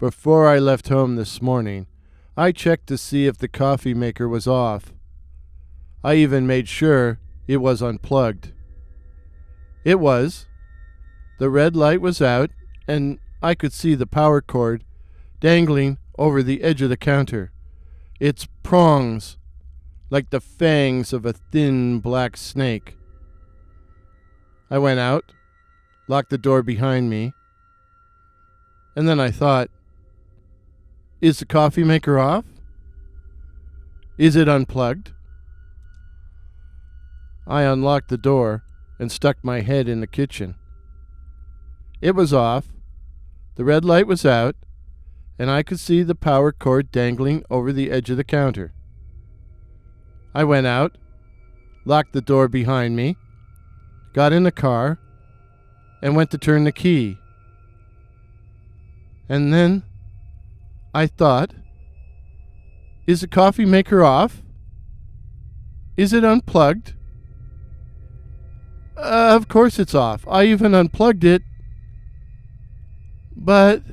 Before I left home this morning, I checked to see if the coffee maker was off. I even made sure it was unplugged. It was. The red light was out, and I could see the power cord dangling over the edge of the counter, its prongs like the fangs of a thin black snake. I went out, locked the door behind me, and then I thought, is the coffee maker off? Is it unplugged? I unlocked the door and stuck my head in the kitchen. It was off, the red light was out, and I could see the power cord dangling over the edge of the counter. I went out, locked the door behind me, got in the car, and went to turn the key. And then I thought, is the coffee maker off? Is it unplugged? Of course it's off. I even unplugged it. But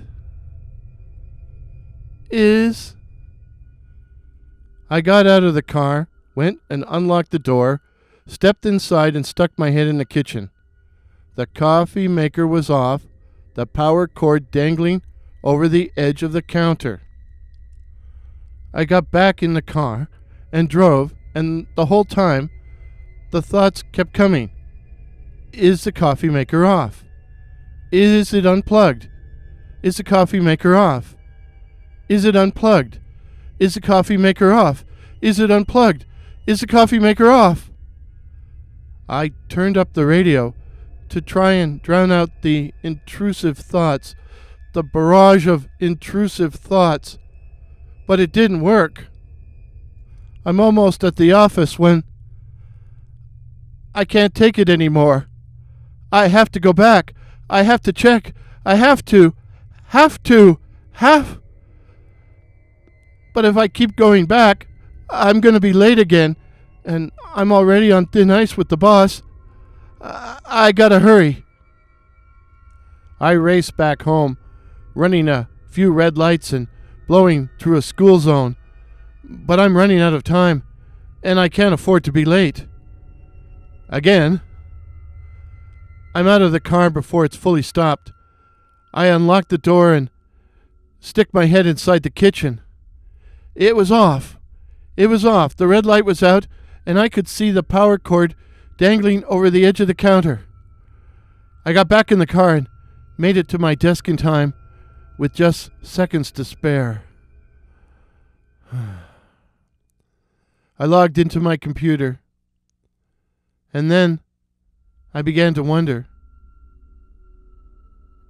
I got out of the car, went and unlocked the door, stepped inside and stuck my head in the kitchen. The coffee maker was off, the power cord dangling over the edge of the counter. I got back in the car and drove, and the whole time the thoughts kept coming. Is the coffee maker off? Is it unplugged? Is the coffee maker off? Is it unplugged? Is the coffee maker off? Is it unplugged? Is the coffee maker off? I turned up the radio to try and drown out the intrusive thoughts, the barrage of intrusive thoughts, but it didn't work. I'm almost at the office when I can't take it anymore. I have to go back. I have to check. I have to. But if I keep going back, I'm going to be late again, and I'm already on thin ice with the boss. I gotta hurry. I race back home, running a few red lights and blowing through a school zone. But I'm running out of time, and I can't afford to be late. Again, I'm out of the car before it's fully stopped. I unlock the door and stick my head inside the kitchen. It was off. It was off. The red light was out, and I could see the power cord dangling over the edge of the counter. I got back in the car and made it to my desk in time with just seconds to spare. I logged into my computer, and then I began to wonder,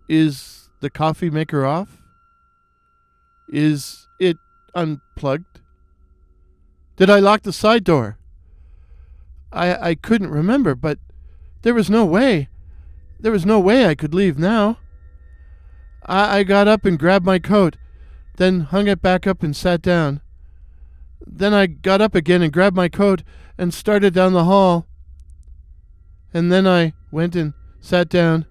is the coffee maker off? Is it unplugged? Did I lock the side door? I couldn't remember, but there was no way. There was no way I could leave now. I got up and grabbed my coat, then hung it back up and sat down. Then I got up again and grabbed my coat and started down the hall. And then I went and sat down.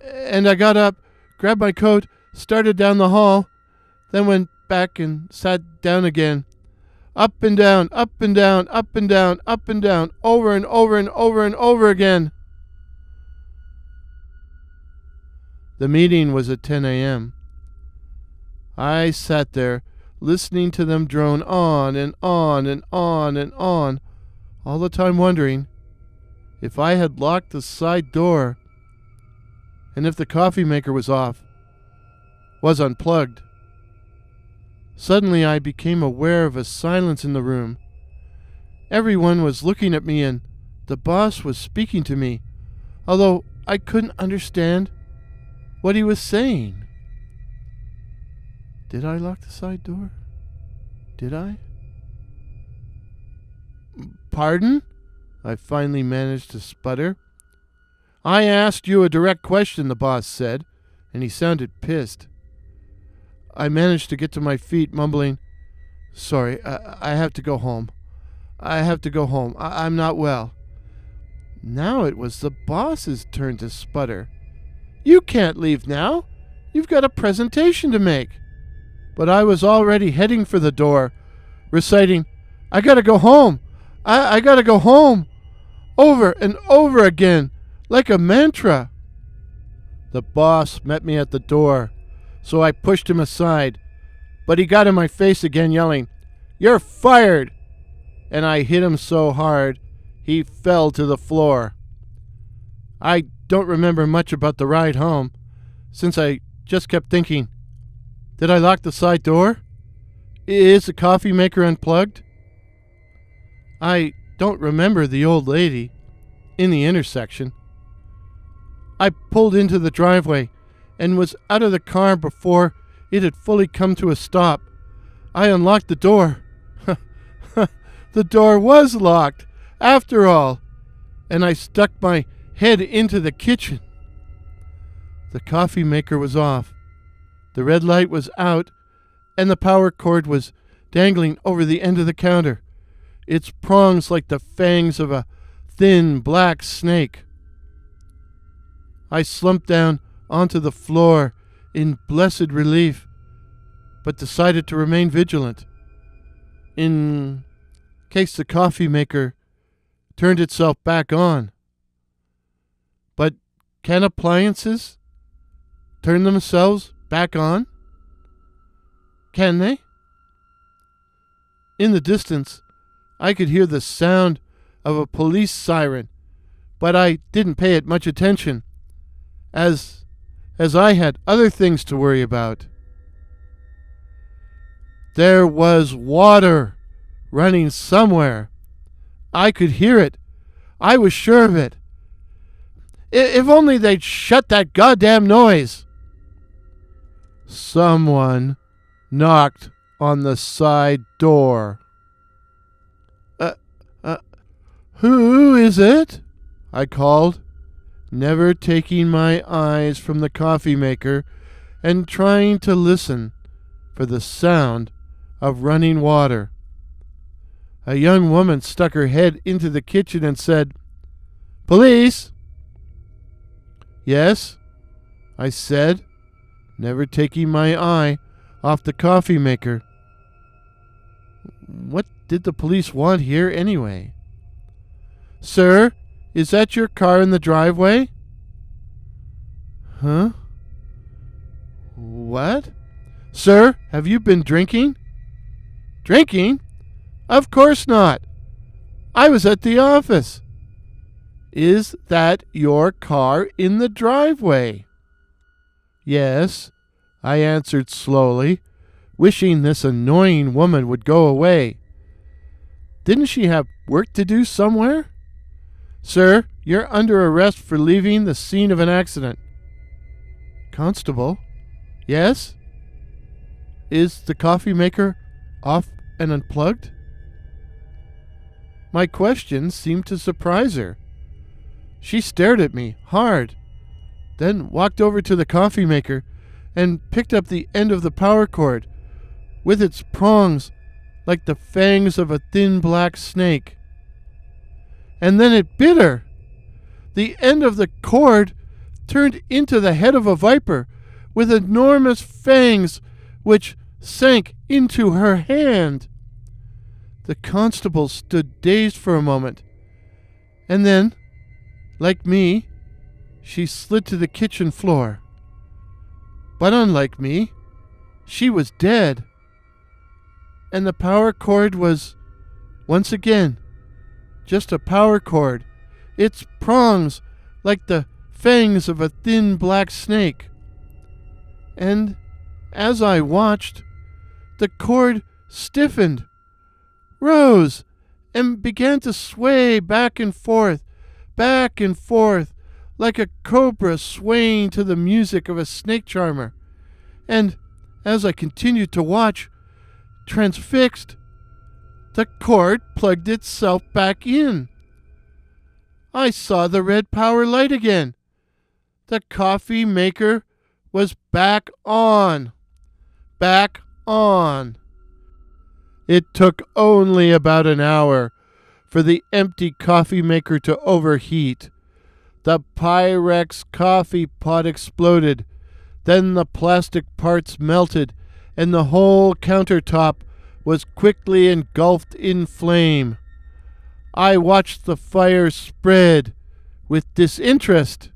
And I got up, grabbed my coat, started down the hall, then went back and sat down again. Up and down, up and down, up and down, up and down, over and over and over and over again. The meeting was at 10 a.m. I sat there, listening to them drone on and on and on and on, all the time wondering if I had locked the side door and if the coffee maker was off, was unplugged. Suddenly I became aware of a silence in the room. Everyone was looking at me and the boss was speaking to me, although I couldn't understand what he was saying. Did I lock the side door? Did I? Pardon? I finally managed to sputter. I asked you a direct question, the boss said, and he sounded pissed. I managed to get to my feet, mumbling, Sorry, I have to go home. I have to go home. I'm not well. Now it was the boss's turn to sputter. You can't leave now. You've got a presentation to make." But I was already heading for the door, reciting, "I gotta go home. I gotta go home," over and over again, like a mantra. The boss met me at the door, so I pushed him aside, but he got in my face again, yelling, "You're fired!" And I hit him so hard, he fell to the floor. I don't remember much about the ride home, since I just kept thinking, did I lock the side door? Is the coffee maker unplugged? I don't remember the old lady in the intersection. I pulled into the driveway and was out of the car before it had fully come to a stop. I unlocked the door. The door was locked, after all, and I stuck my head into the kitchen. The coffee maker was off. The red light was out, and the power cord was dangling over the end of the counter, its prongs like the fangs of a thin black snake. I slumped down onto the floor in blessed relief, but decided to remain vigilant, in case the coffee maker turned itself back on. But can appliances turn themselves back on? Can they? In the distance, I could hear the sound of a police siren, but I didn't pay it much attention, as I had other things to worry about. There was water running somewhere. I could hear it. I was sure of it. If only they'd shut that goddamn noise. Someone knocked on the side door. Who is it? I called, never taking my eyes from the coffee maker and trying to listen for the sound of running water. A young woman stuck her head into the kitchen and said, "Police?" "Yes," I said, never taking my eye off the coffee maker. What did the police want here anyway? "Sir, is that your car in the driveway?" "Huh? What?" "Sir, have you been drinking?" "Drinking? Of course not. I was at the office." "Is that your car in the driveway?" "Yes," I answered slowly, wishing this annoying woman would go away. Didn't she have work to do somewhere? "Sir, you're under arrest for leaving the scene of an accident." "Constable?" "Yes?" "Is the coffee maker off and unplugged?" My question seemed to surprise her. She stared at me hard, then walked over to the coffee maker and picked up the end of the power cord, with its prongs like the fangs of a thin black snake. And then it bit her. The end of the cord turned into the head of a viper with enormous fangs which sank into her hand. The constable stood dazed for a moment, and then, like me, she slid to the kitchen floor. But unlike me, she was dead. And the power cord was, once again, just a power cord, its prongs like the fangs of a thin black snake. And as I watched, the cord stiffened, rose, and began to sway back and forth, like a cobra swaying to the music of a snake charmer. And as I continued to watch, transfixed, the cord plugged itself back in. I saw the red power light again. The coffee maker was back on. Back on. It took only about an hour for the empty coffee maker to overheat. The Pyrex coffee pot exploded. Then the plastic parts melted, and the whole countertop was quickly engulfed in flame. I watched the fire spread with disinterest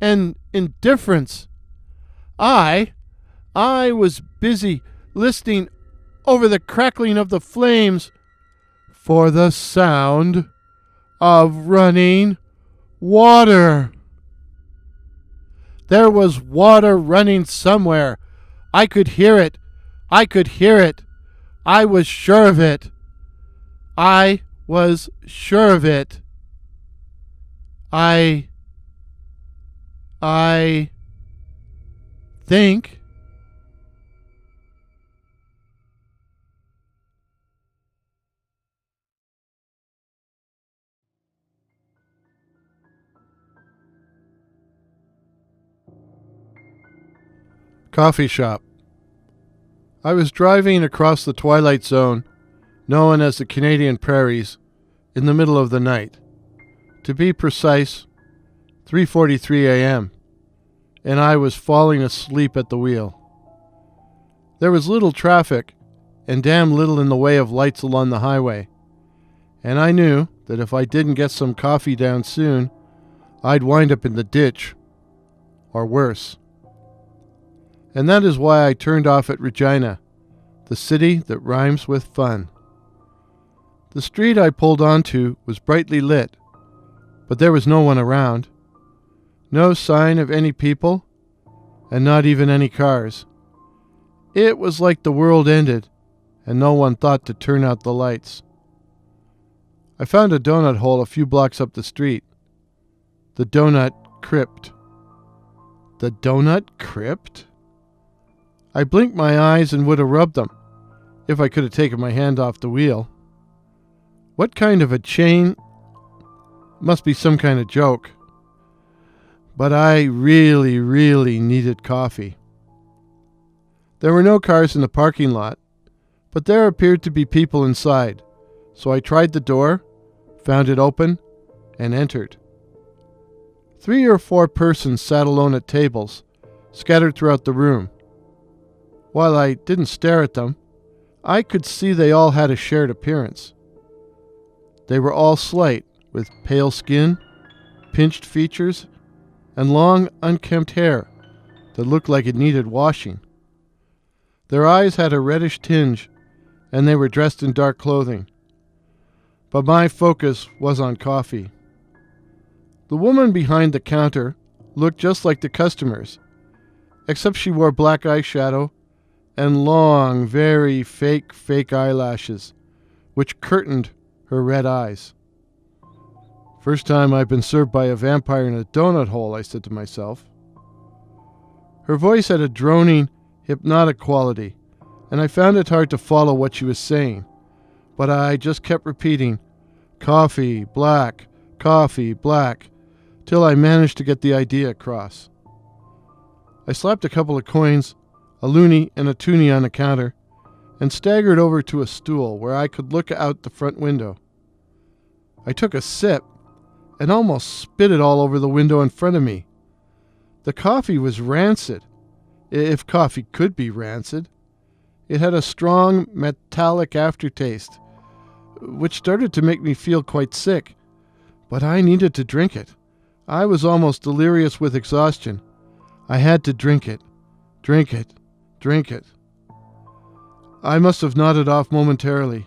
and indifference. I was busy listening over the crackling of the flames for the sound of running water. There was water running somewhere. I could hear it. I could hear it. I was sure of it. I was sure of it. I think Coffee shop. I was driving across the twilight zone, known as the Canadian Prairies, in the middle of the night. To be precise, 3:43 a.m., and I was falling asleep at the wheel. There was little traffic and damn little in the way of lights along the highway, and I knew that if I didn't get some coffee down soon, I'd wind up in the ditch, or worse. And that is why I turned off at Regina, the city that rhymes with fun. The street I pulled onto was brightly lit, but there was no one around. No sign of any people, and not even any cars. It was like the world ended, and no one thought to turn out the lights. I found a donut hole a few blocks up the street. The Donut Crypt. The Donut Crypt? I blinked my eyes and would have rubbed them, if I could have taken my hand off the wheel. What kind of a chain? Must be some kind of joke. But I really, really needed coffee. There were no cars in the parking lot, but there appeared to be people inside, so I tried the door, found it open, and entered. 3 or 4 persons sat alone at tables, scattered throughout the room. While I didn't stare at them, I could see they all had a shared appearance. They were all slight, with pale skin, pinched features, and long, unkempt hair that looked like it needed washing. Their eyes had a reddish tinge, and they were dressed in dark clothing. But my focus was on coffee. The woman behind the counter looked just like the customers, except she wore black eyeshadow and long, very fake eyelashes, which curtained her red eyes. First time I've been served by a vampire in a donut hole, I said to myself. Her voice had a droning, hypnotic quality, and I found it hard to follow what she was saying, but I just kept repeating, coffee, black, till I managed to get the idea across. I slapped a couple of coins, a loonie and a toonie on the counter, and staggered over to a stool where I could look out the front window. I took a sip and almost spit it all over the window in front of me. The coffee was rancid, if coffee could be rancid. It had a strong metallic aftertaste, which started to make me feel quite sick, but I needed to drink it. I was almost delirious with exhaustion. I had to drink it. Drink it. Drink it. I must have nodded off momentarily.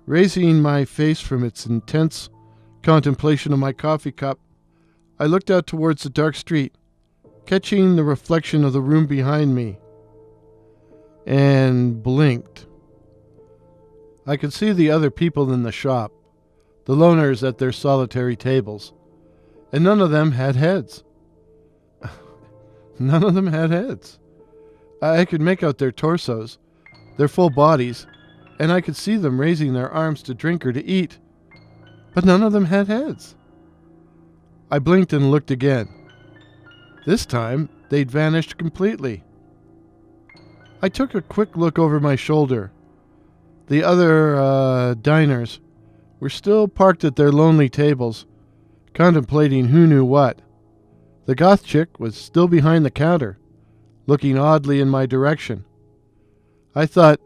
Raising my face from its intense contemplation of my coffee cup, I looked out towards the dark street, catching the reflection of the room behind me, and blinked. I could see the other people in the shop, the loners at their solitary tables, and none of them had heads. None of them had heads. I could make out their torsos, their full bodies, and I could see them raising their arms to drink or to eat, but none of them had heads. I blinked and looked again. This time, they'd vanished completely. I took a quick look over my shoulder. The other diners were still parked at their lonely tables, contemplating who knew what. The goth chick was still behind the counter, looking oddly in my direction. I thought,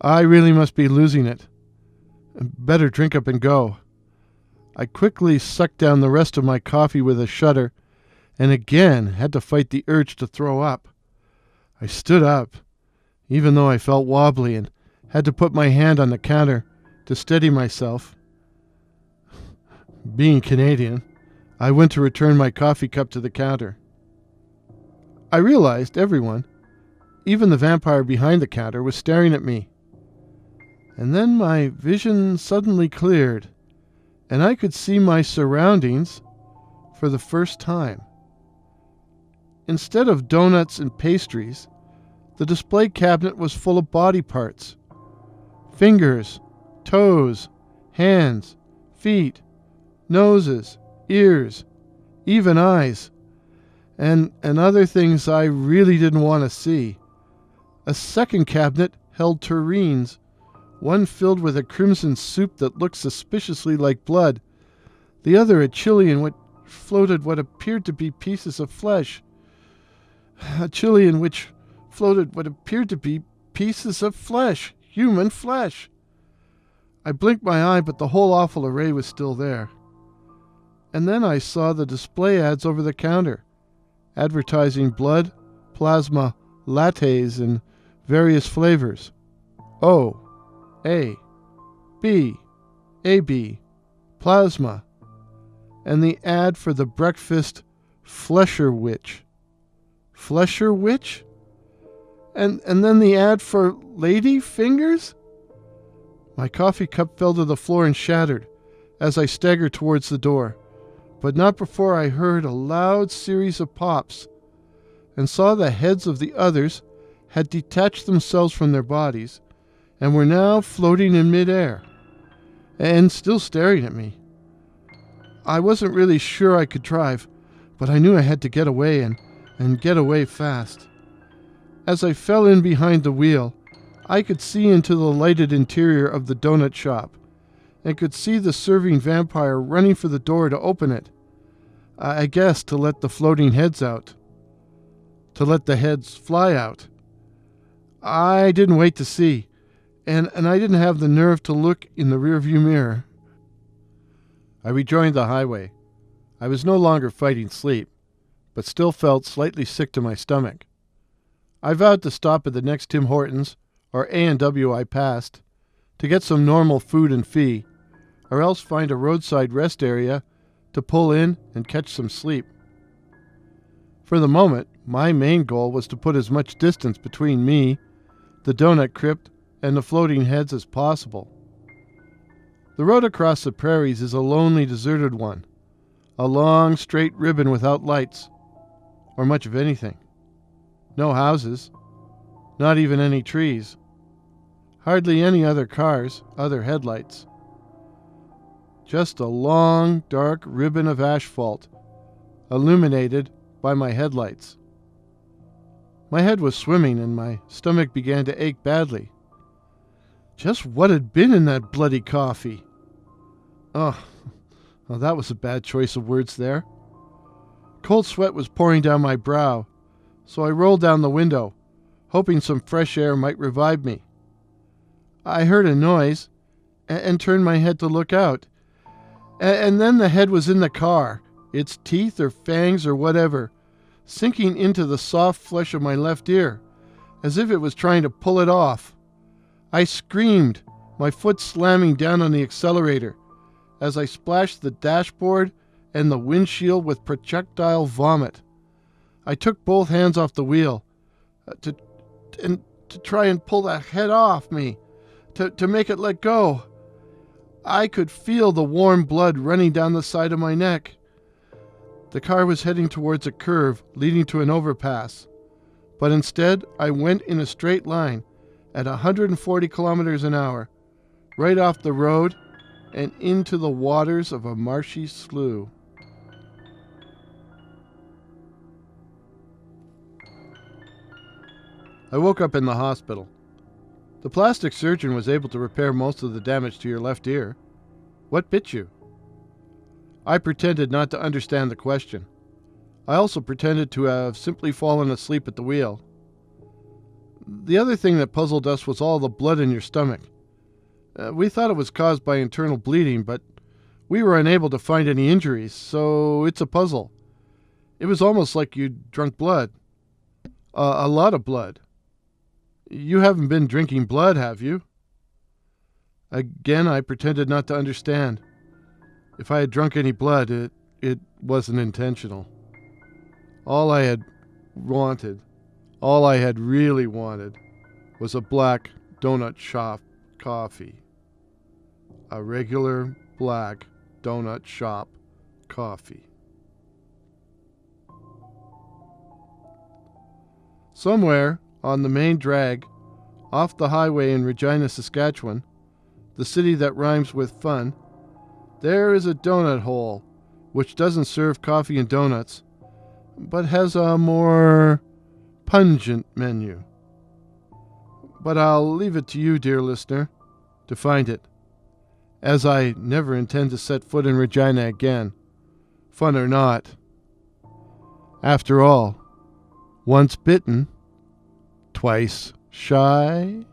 I really must be losing it. Better drink up and go. I quickly sucked down the rest of my coffee with a shudder, and again had to fight the urge to throw up. I stood up, even though I felt wobbly, and had to put my hand on the counter to steady myself. Being Canadian, I went to return my coffee cup to the counter. I realized everyone, even the vampire behind the counter, was staring at me. And then my vision suddenly cleared, and I could see my surroundings for the first time. Instead of donuts and pastries, the display cabinet was full of body parts. Fingers, toes, hands, feet, noses, ears, even eyes, and other things I really didn't want to see. A second cabinet held tureens, one filled with a crimson soup that looked suspiciously like blood, the other a chili in which floated what appeared to be pieces of flesh. A chili in which floated what appeared to be pieces of flesh, human flesh. I blinked my eye, but the whole awful array was still there. And then I saw the display ads over the counter, advertising blood, plasma, lattes in various flavors. O, A, B, AB, plasma, and the ad for the breakfast Flesher Witch. Flesher Witch? And then the ad for lady fingers? My coffee cup fell to the floor and shattered as I staggered towards the door, but not before I heard a loud series of pops and saw the heads of the others had detached themselves from their bodies and were now floating in midair and still staring at me. I wasn't really sure I could drive, but I knew I had to get away and get away fast. As I fell in behind the wheel, I could see into the lighted interior of the donut shop and could see the serving vampire running for the door to open it. I guess to let the floating heads out. To let the heads fly out. I didn't wait to see, and I didn't have the nerve to look in the rearview mirror. I rejoined the highway. I was no longer fighting sleep, but still felt slightly sick to my stomach. I vowed to stop at the next Tim Hortons or A&W I passed to get some normal food and fee, or else find a roadside rest area to pull in and catch some sleep. For the moment, my main goal was to put as much distance between me, the donut crypt, and the floating heads as possible. The road across the prairies is a lonely, deserted one, a long, straight ribbon without lights, or much of anything. No houses, not even any trees, hardly any other cars, other headlights. Just a long, dark ribbon of asphalt, illuminated by my headlights. My head was swimming and my stomach began to ache badly. Just what had been in that bloody coffee? Oh, that was a bad choice of words there. Cold sweat was pouring down my brow, so I rolled down the window, hoping some fresh air might revive me. I heard a noise and turned my head to look out. And then the head was in the car, its teeth or fangs or whatever, sinking into the soft flesh of my left ear, as if it was trying to pull it off. I screamed, my foot slamming down on the accelerator, as I splashed the dashboard and the windshield with projectile vomit. I took both hands off the wheel to try and pull the head off me, to make it let go. I could feel the warm blood running down the side of my neck. The car was heading towards a curve leading to an overpass, but instead I went in a straight line at 140 kilometers an hour, right off the road and into the waters of a marshy slough. I woke up in the hospital. The plastic surgeon was able to repair most of the damage to your left ear. What bit you? I pretended not to understand the question. I also pretended to have simply fallen asleep at the wheel. The other thing that puzzled us was all the blood in your stomach. We thought it was caused by internal bleeding, but we were unable to find any injuries, so it's a puzzle. It was almost like you'd drunk blood. A lot of blood. You haven't been drinking blood, have you? Again, I pretended not to understand. If I had drunk any blood, it wasn't intentional. All I had really wanted, was a black donut shop coffee. A regular black donut shop coffee. Somewhere on the main drag, off the highway in Regina, Saskatchewan, the city that rhymes with fun, there is a donut hole which doesn't serve coffee and donuts, but has a more pungent menu. But I'll leave it to you, dear listener, to find it, as I never intend to set foot in Regina again, fun or not. After all, once bitten, twice shy.